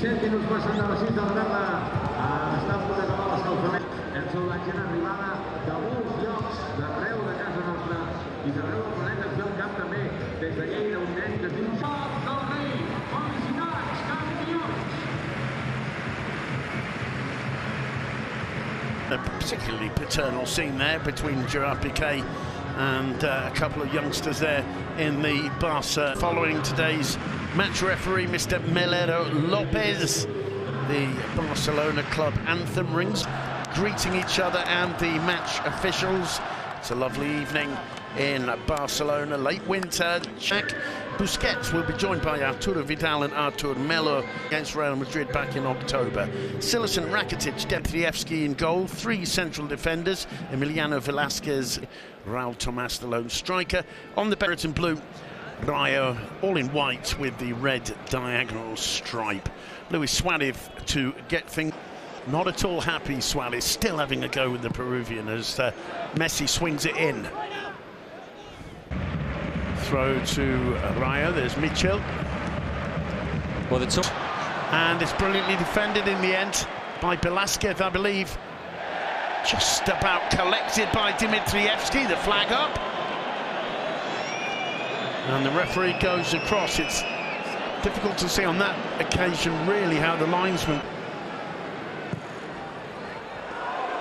17 minuts passen de les 6 de la tarda. Està a punt d'acabar l'escalfament. És la gent arribada de molts llocs d'arreu de casa nostra i d'arreu del planeta. Ens ve el camp també des de Lleida, un nen que diu Joc del Rei, felicitats, campions! A particularly paternal scene there between Gerard Piqué and a couple of youngsters there in the Barca. Following today's match referee, Mr. Melero Lopez, the Barcelona club anthem rings, greeting each other and the match officials. It's a lovely evening in Barcelona, late winter. Jack Busquets will be joined by Arturo Vidal and Artur Melo against Real Madrid back in October. Silicon, Rakitic, Demitrievski in goal, three central defenders, Emiliano Velasquez, Raul Tomas, the lone striker. On the Barrett and blue, Rayo, all in white with the red diagonal stripe. Luis Suarez to get things. Not at all happy, Suarez, still having a go with the Peruvian as Messi swings it in. Throw to Rayo, there's Mitchell. Well, the top. And it's brilliantly defended in the end by Velasquez, I believe. Just about collected by Dimitrievski, the flag up. And the referee goes across. It's difficult to see on that occasion really how the linesman.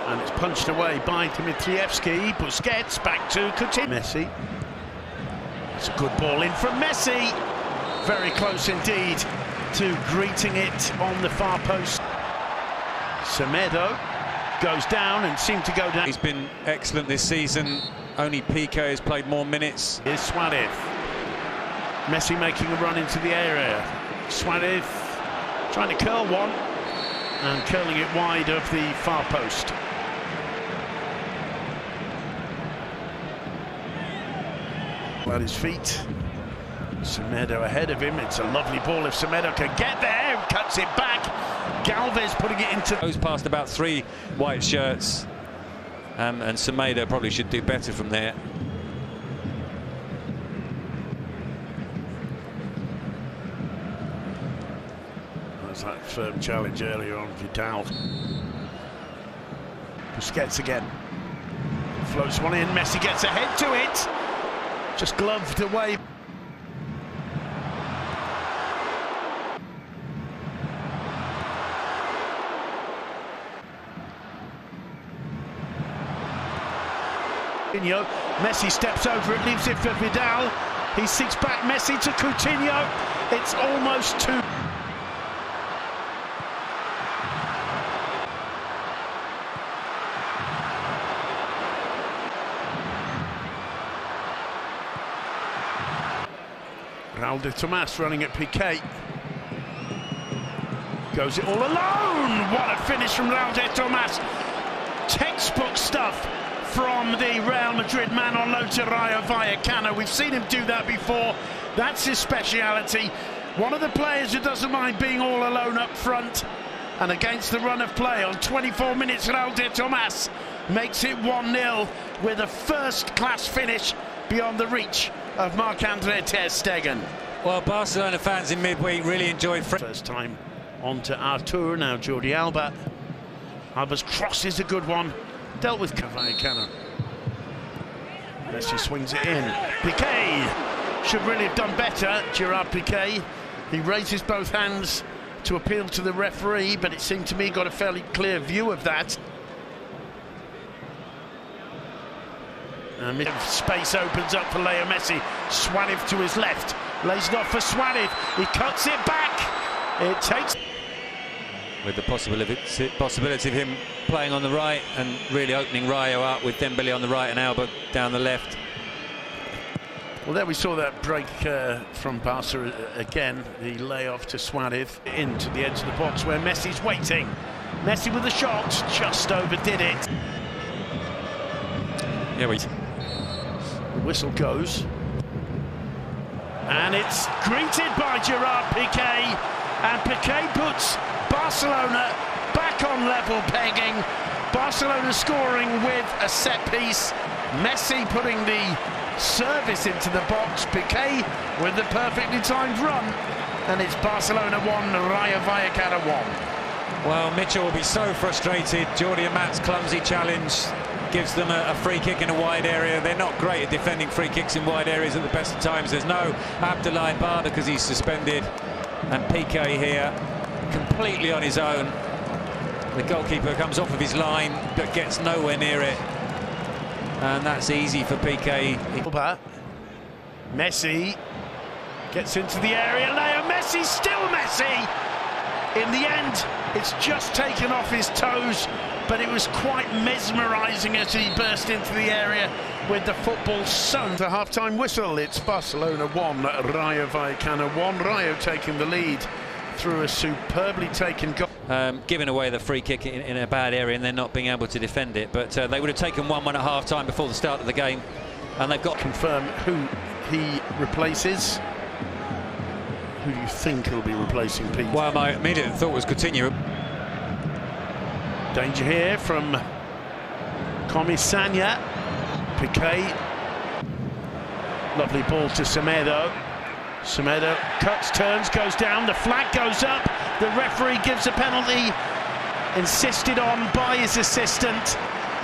And it's punched away by Dimitrievski. Busquets back to Coutinho. Messi. It's a good ball in from Messi. Very close indeed to greeting it on the far post. Semedo goes down and seemed to go down. He's been excellent this season. Only Piqué has played more minutes. Here's Suarez. Messi making a run into the area. Suarez trying to curl one and curling it wide of the far post. At his feet, Semedo ahead of him. It's a lovely ball if Semedo can get there, cuts it back. Galvez putting it into. Goes past about three white shirts, and Semedo probably should do better from there. That's that firm challenge earlier on Vidal. Busquets again. Floats one in, Messi gets ahead to it. Just gloved away. Coutinho, Messi steps over it, leaves it for Vidal. He seeks back, Messi to Coutinho. It's almost too. Raul de Tomas running at Piqué. Goes it all alone. What a finish from Raul de Tomas. Textbook stuff from the Real Madrid man on loan to Rayo Vallacano. We've seen him do that before. That's his speciality. One of the players who doesn't mind being all alone up front. And against the run of play on 24 minutes, Raul de Tomas makes it 1-0 with a first-class finish beyond the reach of Marc-Andre ter Stegen. Well, Barcelona fans in midweek really enjoyed. First time on to Artur, now Jordi Alba. Alba's cross is a good one. Dealt with Vallacano. Messi swings it in. Piqué should really have done better, Gerard Piqué. He raises both hands to appeal to the referee, but it seemed to me got a fairly clear view of that. And space opens up for Leo Messi. Suarez to his left, lays it off for Suarez. He cuts it back. It takes. With the possibility of him playing on the right and really opening Rayo up with Dembele on the right and Alba down the left. Well, there we saw that break from Barca again. The layoff to Suarez into the edge of the box where Messi's waiting. Messi with the shot, just overdid it. Yeah, The whistle goes. And it's greeted by Gerard Piqué. And Piqué puts Barcelona back on level pegging. Barcelona scoring with a set piece. Messi putting the service into the box. Piqué with the perfectly timed run. and it's Barcelona 1, Rayo Vallecano 1. Well, Mitchell will be so frustrated. Jordi Amat's clumsy challenge gives them a free kick in a wide area. They're not great at defending free kicks in wide areas at the best of times. There's no Abdoulaye Bada because he's suspended, and Piqué here completely on his own. The goalkeeper comes off of his line but gets nowhere near it, and that's easy for Piqué. Messi gets into the area. Leo Messi, still Messi. In the end, it's just taken off his toes, but it was quite mesmerising as he burst into the area with the football sewn. The half-time whistle, it's Barcelona 1, Rayo Vallecano 1. Rayo taking the lead through a superbly taken goal. Giving away the free kick in a bad area and then not being able to defend it. But they would have taken 1-1 at half-time before the start of the game. And they've got... Confirm who he replaces. Who do you think he'll be replacing, Pete? Well, my immediate thought was Coutinho. Danger here from Comisania. Piqué. Lovely ball to Semedo. Semedo cuts, turns, goes down. The flag goes up. The referee gives a penalty. Insisted on by his assistant.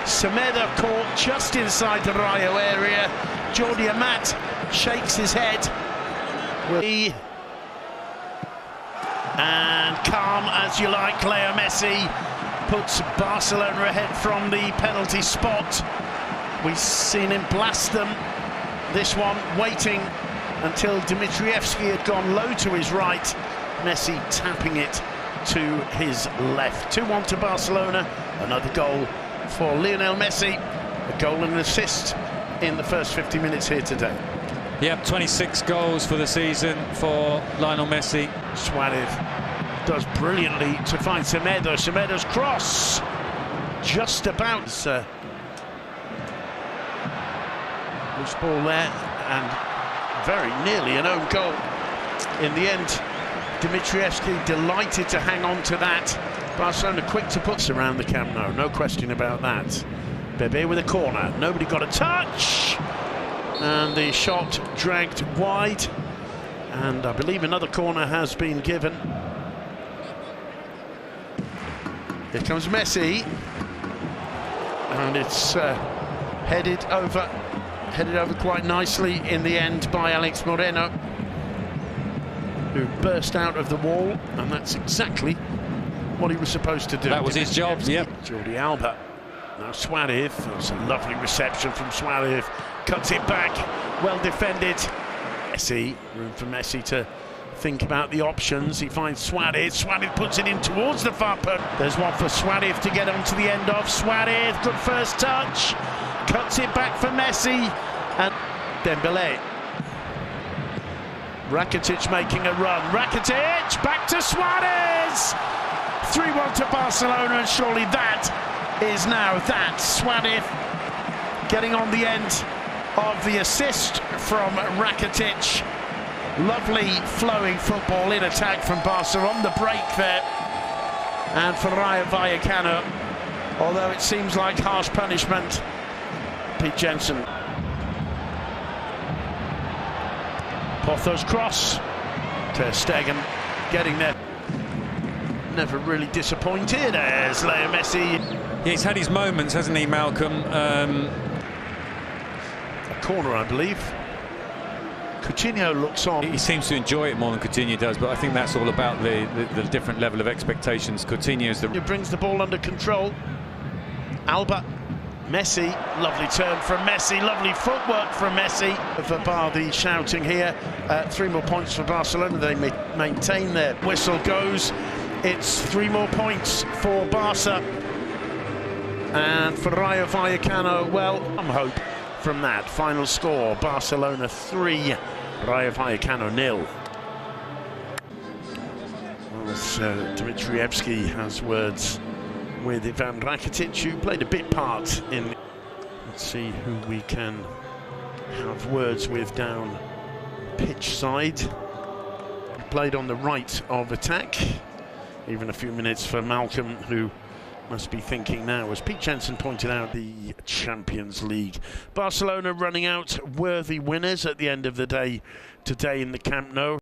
Semedo caught just inside the Rayo area. Jordi Amat shakes his head. And calm as you like, Leo Messi puts Barcelona ahead from the penalty spot. We've seen him blast them. This one waiting until Dimitrievski had gone low to his right. Messi tapping it to his left. 2-1 to Barcelona. Another goal for Lionel Messi. A goal and an assist in the first 50 minutes here today. Yep, 26 goals for the season for Lionel Messi. Suarez does brilliantly to find Semedo. Semedo's cross just about. Loose ball there, and very nearly an own goal. In the end, Dimitrievski delighted to hang on to that. Barcelona quick to put around the Camp Nou, no question about that. Bebe with a corner, nobody got a touch. And the shot dragged wide, and I believe another corner has been given. Here comes Messi, and it's headed over quite nicely in the end by Alex Moreno, who burst out of the wall, and that's exactly what he was supposed to do. That was his job. Yep. Jordi Alba. Now Suarez, that's a lovely reception from Suarez, cuts it back, well defended. Messi, room for Messi to think about the options. He finds Suarez, Suarez puts it in towards the far post. There's one for Suarez to get on to the end of. Suarez, good first touch, cuts it back for Messi, and Dembélé. Rakitic making a run, Rakitic, back to Suarez! 3-1 to Barcelona, and surely that is now that. Suarez getting on the end of the assist from Rakitic. Lovely flowing football in attack from Barca on the break there. And for Rayo Vallecano, although it seems like harsh punishment, Pete Jensen. Porto's cross. Ter Stegen getting there. Never really disappointed as Leo Messi. Yeah, he's had his moments, hasn't he, Malcolm? A corner, I believe. Coutinho looks on. He seems to enjoy it more than Coutinho does, but I think that's all about the different level of expectations. Coutinho's the... He brings the ball under control. Alba, Messi, lovely turn from Messi, lovely footwork from Messi. For bar the shouting here, 3 more points for Barcelona. They maintain their whistle goes. It's 3 more points for Barca. And for Rayo Vallecano, well, some hope from that. Final score, Barcelona 3, Rayo Vallecano 0. Well, Dimitrievski has words with Ivan Rakitic, who played a bit part in... Let's see who we can have words with down pitch side. He played on the right of attack. Even a few minutes for Malcolm, who must be thinking now, as Pete Jensen pointed out, the Champions League. Barcelona running out worthy winners at the end of the day today in the Camp Nou.